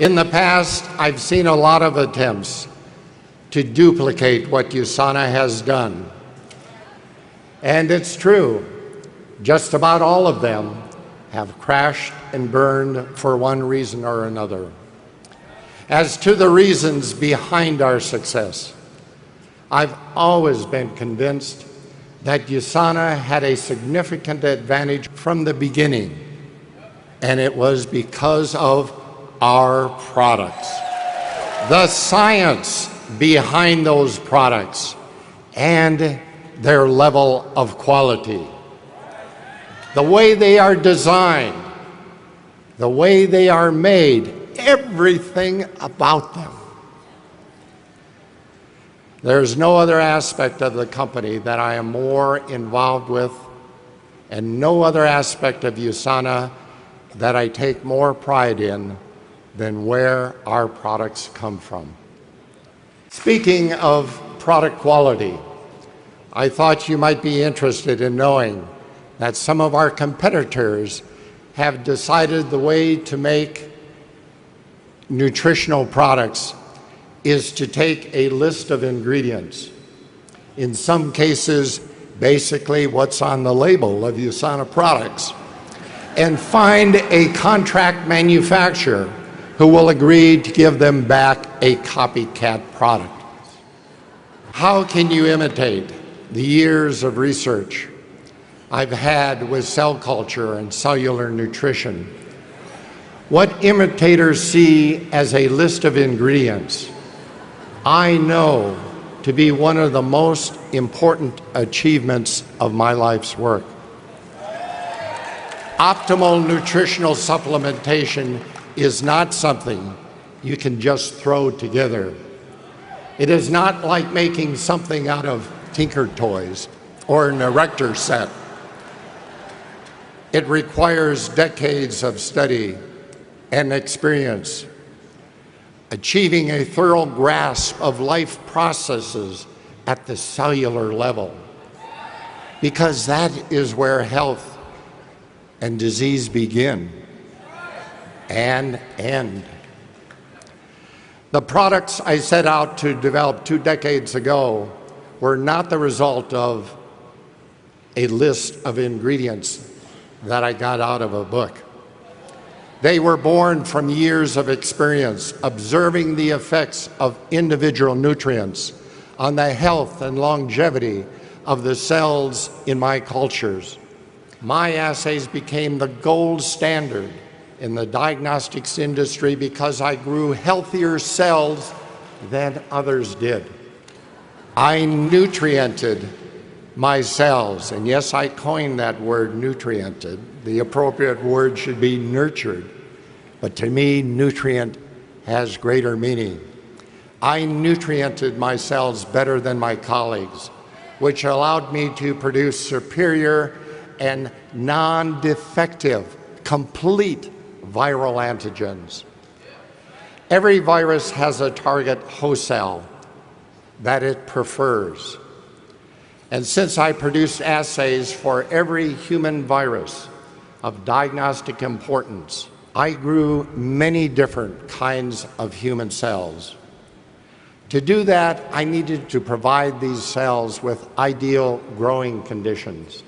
In the past, I've seen a lot of attempts to duplicate what USANA has done. And it's true, just about all of them have crashed and burned for one reason or another. As to the reasons behind our success, I've always been convinced that USANA had a significant advantage from the beginning, and it was because of our products. The science behind those products and their level of quality. The way they are designed, the way they are made, everything about them. There's no other aspect of the company that I am more involved with, and no other aspect of USANA that I take more pride in than where our products come from. Speaking of product quality, I thought you might be interested in knowing that some of our competitors have decided the way to make nutritional products is to take a list of ingredients. In some cases, basically what's on the label of USANA products, and find a contract manufacturer who will agree to give them back a copycat product. How can you imitate the years of research I've had with cell culture and cellular nutrition? What imitators see as a list of ingredients, I know to be one of the most important achievements of my life's work. Optimal nutritional supplementation is not something you can just throw together. It is not like making something out of Tinker Toys or an erector set. It requires decades of study and experience, achieving a thorough grasp of life processes at the cellular level, because that is where health and disease begin and end. The products I set out to develop 2 decades ago were not the result of a list of ingredients that I got out of a book. They were born from years of experience observing the effects of individual nutrients on the health and longevity of the cells in my cultures. My assays became the gold standard in the diagnostics industry because I grew healthier cells than others did. I nutriented my cells, and yes, I coined that word, nutriented. The appropriate word should be nurtured, but to me, nutrient has greater meaning. I nutriented my cells better than my colleagues, which allowed me to produce superior and non-defective, complete viral antigens. Every virus has a target host cell that it prefers. And since I produced assays for every human virus of diagnostic importance, I grew many different kinds of human cells. To do that, I needed to provide these cells with ideal growing conditions.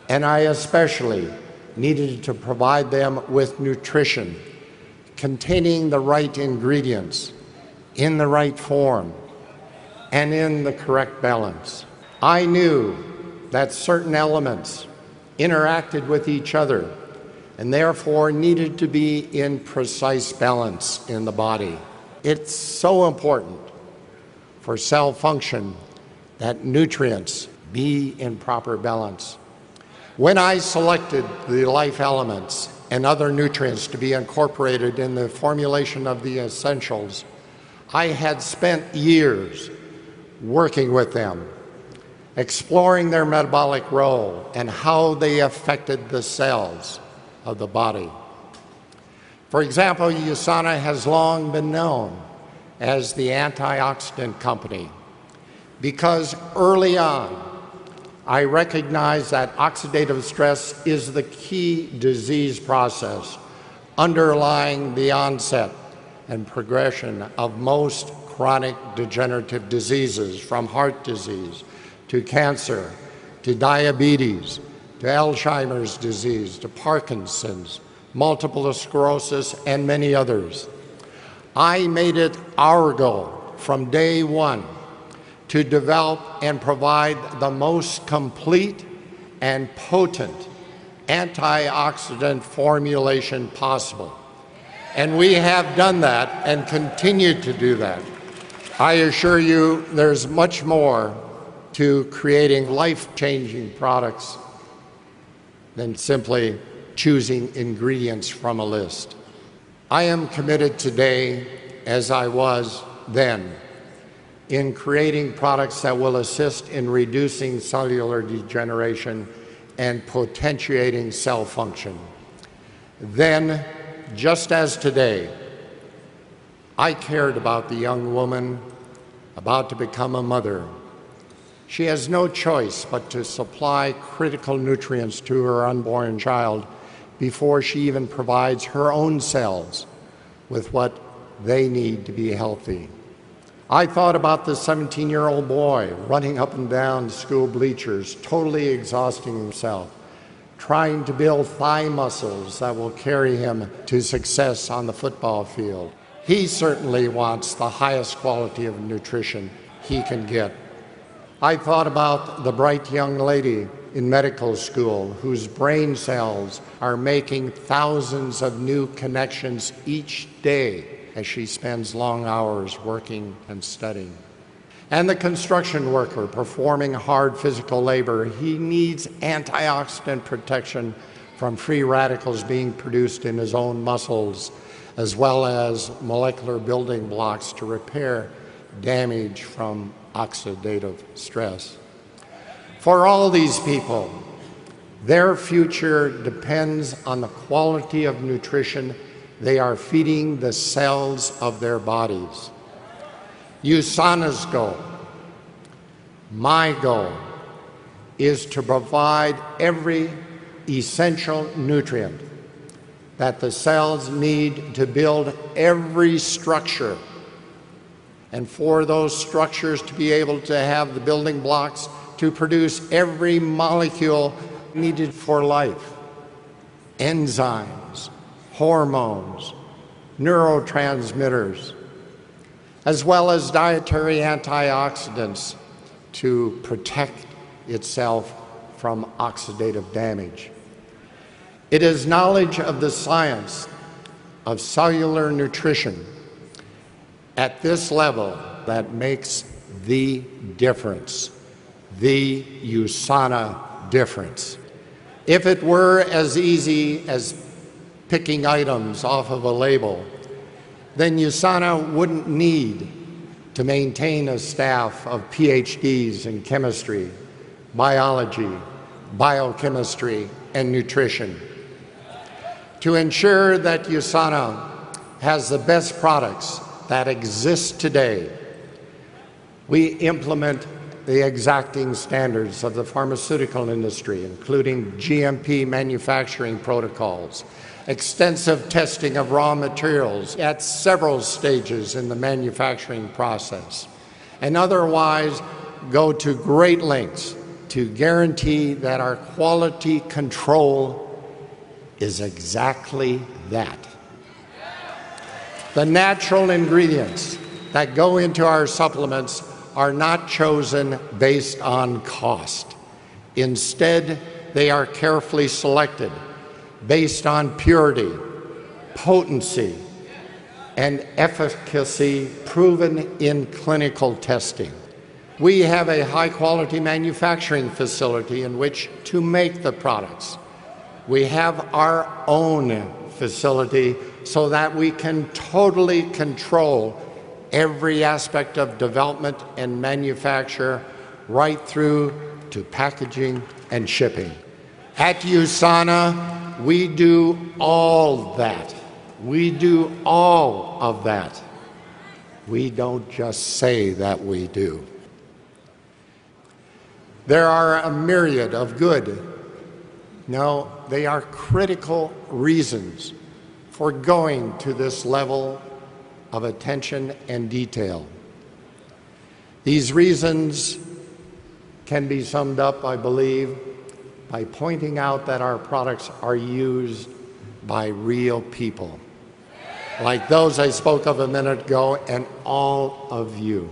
And I especially needed to provide them with nutrition containing the right ingredients in the right form and in the correct balance. I knew that certain elements interacted with each other and therefore needed to be in precise balance in the body. It's so important for cell function that nutrients be in proper balance. When I selected the life elements and other nutrients to be incorporated in the formulation of the essentials, I had spent years working with them, exploring their metabolic role and how they affected the cells of the body. For example, USANA has long been known as the antioxidant company because early on I recognized that oxidative stress is the key disease process underlying the onset and progression of most chronic degenerative diseases, from heart disease to cancer to diabetes to Alzheimer's disease to Parkinson's, multiple sclerosis, and many others. I made it our goal from day one to develop and provide the most complete and potent antioxidant formulation possible. And we have done that and continue to do that. I assure you there's much more to creating life-changing products than simply choosing ingredients from a list. I am committed today, as I was then, in creating products that will assist in reducing cellular degeneration and potentiating cell function. Then, just as today, I cared about the young woman about to become a mother. She has no choice but to supply critical nutrients to her unborn child before she even provides her own cells with what they need to be healthy. I thought about the 17-year-old boy running up and down school bleachers, totally exhausting himself, trying to build thigh muscles that will carry him to success on the football field. He certainly wants the highest quality of nutrition he can get. I thought about the bright young lady in medical school whose brain cells are making thousands of new connections each day as she spends long hours working and studying. And the construction worker performing hard physical labor, he needs antioxidant protection from free radicals being produced in his own muscles, as well as molecular building blocks to repair damage from oxidative stress. For all these people, their future depends on the quality of nutrition they are feeding the cells of their bodies. USANA's goal, my goal, is to provide every essential nutrient that the cells need to build every structure, and for those structures to be able to have the building blocks to produce every molecule needed for life: enzymes, hormones, neurotransmitters, as well as dietary antioxidants to protect itself from oxidative damage. It is knowledge of the science of cellular nutrition at this level that makes the difference, the USANA difference. If it were as easy as picking items off of a label, then USANA wouldn't need to maintain a staff of PhDs in chemistry, biology, biochemistry, and nutrition. To ensure that USANA has the best products that exist today, we implement the exacting standards of the pharmaceutical industry, including GMP manufacturing protocols, extensive testing of raw materials at several stages in the manufacturing process, and otherwise go to great lengths to guarantee that our quality control is exactly that. The natural ingredients that go into our supplements are not chosen based on cost. Instead, they are carefully selected based on purity, potency, and efficacy proven in clinical testing. We have a high-quality manufacturing facility in which to make the products. We have our own facility so that we can totally control every aspect of development and manufacture, right through to packaging and shipping. At USANA, we do all that. We do all of that. We don't just say that we do. There are a myriad of good, no, they are critical reasons for going to this level of attention and detail. These reasons can be summed up, I believe, by pointing out that our products are used by real people, like those I spoke of a minute ago, and all of you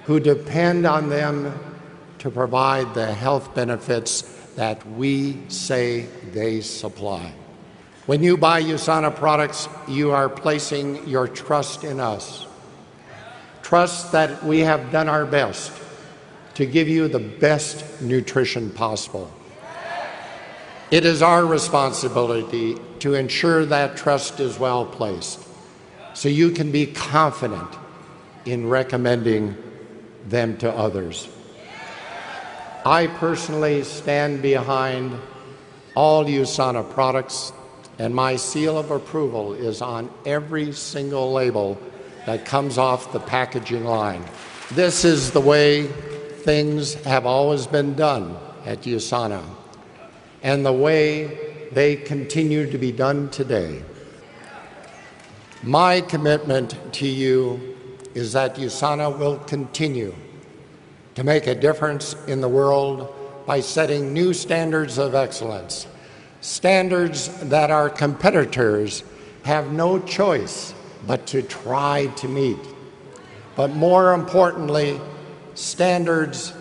who depend on them to provide the health benefits that we say they supply. When you buy USANA products, you are placing your trust in us. Trust that we have done our best to give you the best nutrition possible. It is our responsibility to ensure that trust is well placed, so you can be confident in recommending them to others. I personally stand behind all USANA products, and my seal of approval is on every single label that comes off the packaging line. This is the way things have always been done at USANA, and the way they continue to be done today. My commitment to you is that USANA will continue to make a difference in the world by setting new standards of excellence, standards that our competitors have no choice but to try to meet. But more importantly, standards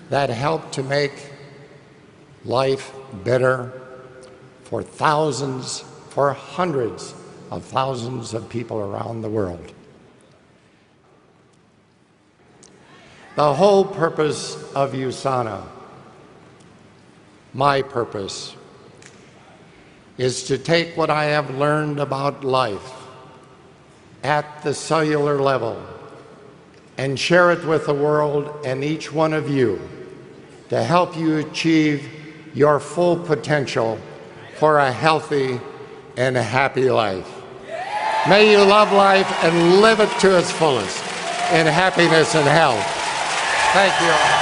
that help to make life better for thousands, for hundreds of thousands of people around the world. The whole purpose of USANA, my purpose, is to take what I have learned about life at the cellular level and share it with the world and each one of you to help you achieve your full potential for a healthy and a happy life. May you love life and live it to its fullest in happiness and health. Thank you all.